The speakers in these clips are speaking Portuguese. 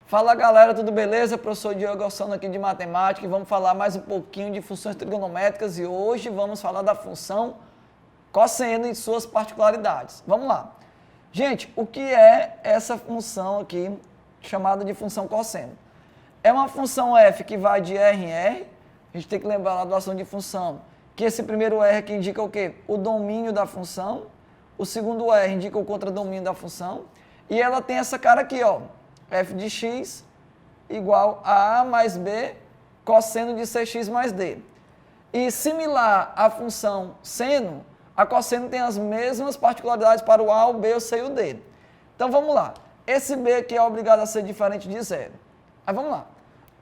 Fala galera, tudo beleza? Professor Diogo Alçano aqui de Matemática e vamos falar mais um pouquinho de funções trigonométricas e hoje vamos falar da função cosseno e suas particularidades. Vamos lá. Gente, o que é essa função aqui chamada de função cosseno? É uma função f que vai de R em R, a gente tem que lembrar lá do ação de função, que esse primeiro R aqui indica o quê? O domínio da função, o segundo R indica o contradomínio da função e ela tem essa cara aqui, ó. F de x igual a mais b cosseno de cx mais d. E similar à função seno, a cosseno tem as mesmas particularidades para o a, o b, o c e o d. Então vamos lá. Esse b aqui é obrigado a ser diferente de zero. Aí vamos lá.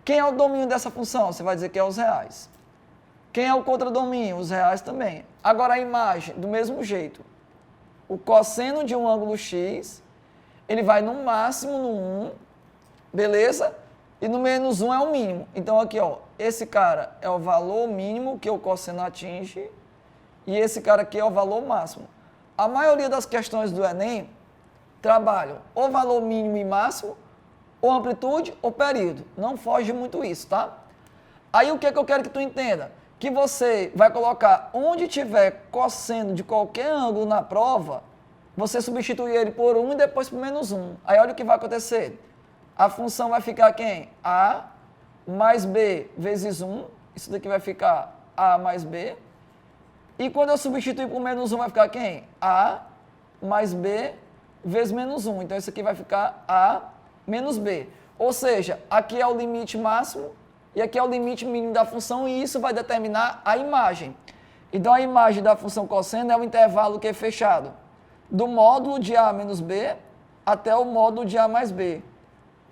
Quem é o domínio dessa função? Você vai dizer que é os reais. Quem é o contradomínio? Os reais também. Agora a imagem, do mesmo jeito. O cosseno de um ângulo x, ele vai no máximo no 1, beleza? E no menos 1 é o mínimo. Então aqui, ó, esse cara é o valor mínimo que o cosseno atinge e esse cara aqui é o valor máximo. A maioria das questões do Enem trabalham ou valor mínimo e máximo, ou amplitude ou período. Não foge muito isso, tá? Aí o que é que eu quero que tu entenda? Que você vai colocar onde tiver cosseno de qualquer ângulo na prova, você substitui ele por 1 e depois por menos 1. Aí olha o que vai acontecer. A função vai ficar quem? A mais b vezes 1. Isso daqui vai ficar a mais b. E quando eu substituir por menos 1 vai ficar quem? A mais b vezes menos 1. Então isso aqui vai ficar a menos b. Ou seja, aqui é o limite máximo e aqui é o limite mínimo da função e isso vai determinar a imagem. Então a imagem da função cosseno é o intervalo que é fechado do módulo de a menos b até o módulo de a mais b.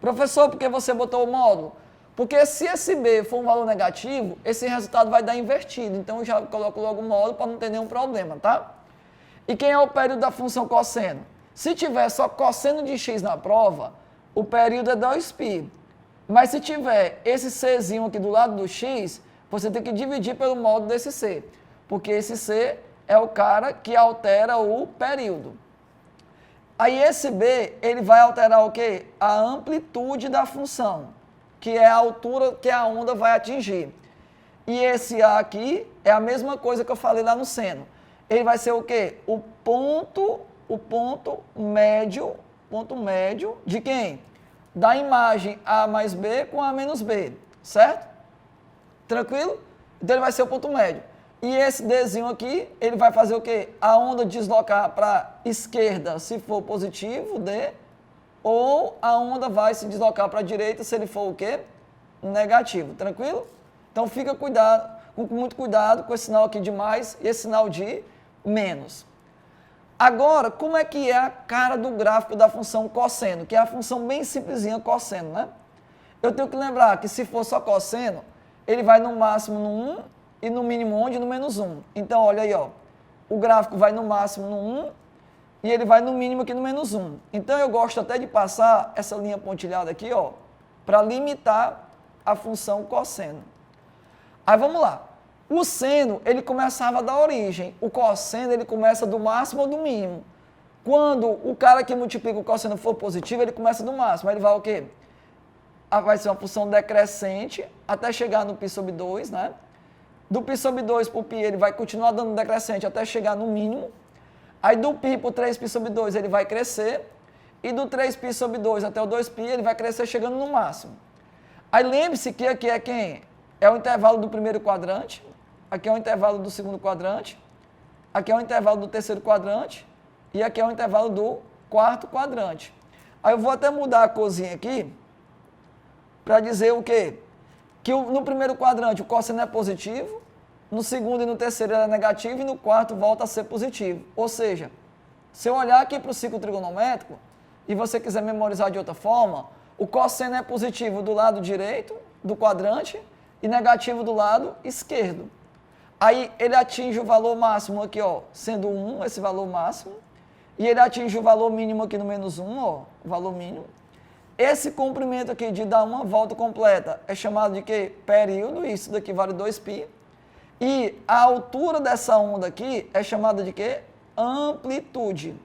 Professor, por que você botou o módulo? Porque se esse b for um valor negativo, esse resultado vai dar invertido. Então eu já coloco logo o módulo para não ter nenhum problema, tá? E quem é o período da função cosseno? Se tiver só cosseno de x na prova, o período é 2π. Mas se tiver esse czinho aqui do lado do x, você tem que dividir pelo módulo desse c. Porque esse c é o cara que altera o período. Aí esse b, ele vai alterar o quê? A amplitude da função, que é a altura que a onda vai atingir. E esse a aqui é a mesma coisa que eu falei lá no seno. Ele vai ser o quê? O ponto médio de quem? Da imagem a mais b com a menos b, certo? Tranquilo? Então ele vai ser o ponto médio. E esse Dzinho aqui, ele vai fazer o quê? A onda deslocar para a esquerda se for positivo, D, ou a onda vai se deslocar para a direita se ele for o quê? Negativo, tranquilo? Então fica com muito cuidado com esse sinal aqui de mais e esse sinal de menos. Agora, como é que é a cara do gráfico da função cosseno, que é a função bem simplesinha cosseno, né? Eu tenho que lembrar que se for só cosseno, ele vai no máximo no 1, e no mínimo onde? No menos 1. Então, olha aí, ó. O gráfico vai no máximo no 1 e ele vai no mínimo aqui no menos 1. Então, eu gosto até de passar essa linha pontilhada aqui, ó, para limitar a função cosseno. Aí, vamos lá. O seno, ele começava da origem. O cosseno, ele começa do máximo ou do mínimo. Quando o cara que multiplica o cosseno for positivo, ele começa do máximo. Aí ele vai o quê? Vai ser uma função decrescente até chegar no π sobre 2, né? Do π sobre 2 para o π, ele vai continuar dando decrescente até chegar no mínimo. Aí do π para o 3π sobre 2, ele vai crescer. E do 3π sobre 2 até o 2π, ele vai crescer chegando no máximo. Aí lembre-se que aqui é quem? É o intervalo do primeiro quadrante. Aqui é o intervalo do segundo quadrante. Aqui é o intervalo do terceiro quadrante. E aqui é o intervalo do quarto quadrante. Aí eu vou até mudar a corzinha aqui para dizer o quê? Que no primeiro quadrante o cosseno é positivo, no segundo e no terceiro ele é negativo e no quarto volta a ser positivo. Ou seja, se eu olhar aqui para o ciclo trigonométrico e você quiser memorizar de outra forma, o cosseno é positivo do lado direito do quadrante e negativo do lado esquerdo. Aí ele atinge o valor máximo aqui, ó, sendo 1, esse valor máximo, e ele atinge o valor mínimo aqui no menos 1, ó, o valor mínimo. Esse comprimento aqui de dar uma volta completa é chamado de quê? Período, isso daqui vale 2π. E a altura dessa onda aqui é chamada de quê? Amplitude.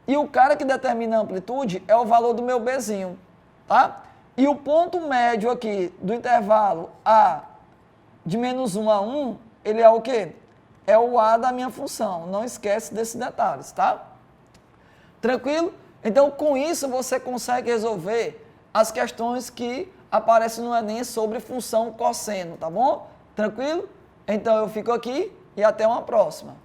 E o cara que determina a amplitude é o valor do meu Bzinho. tá? E o ponto médio aqui do intervalo A de menos 1 a 1, ele é o quê? É o A da minha função. Não esquece desses detalhes, tá? Tranquilo? Então, com isso, você consegue resolver as questões que aparecem no Enem sobre função cosseno, tá bom? Tranquilo? Então, eu fico aqui e até uma próxima.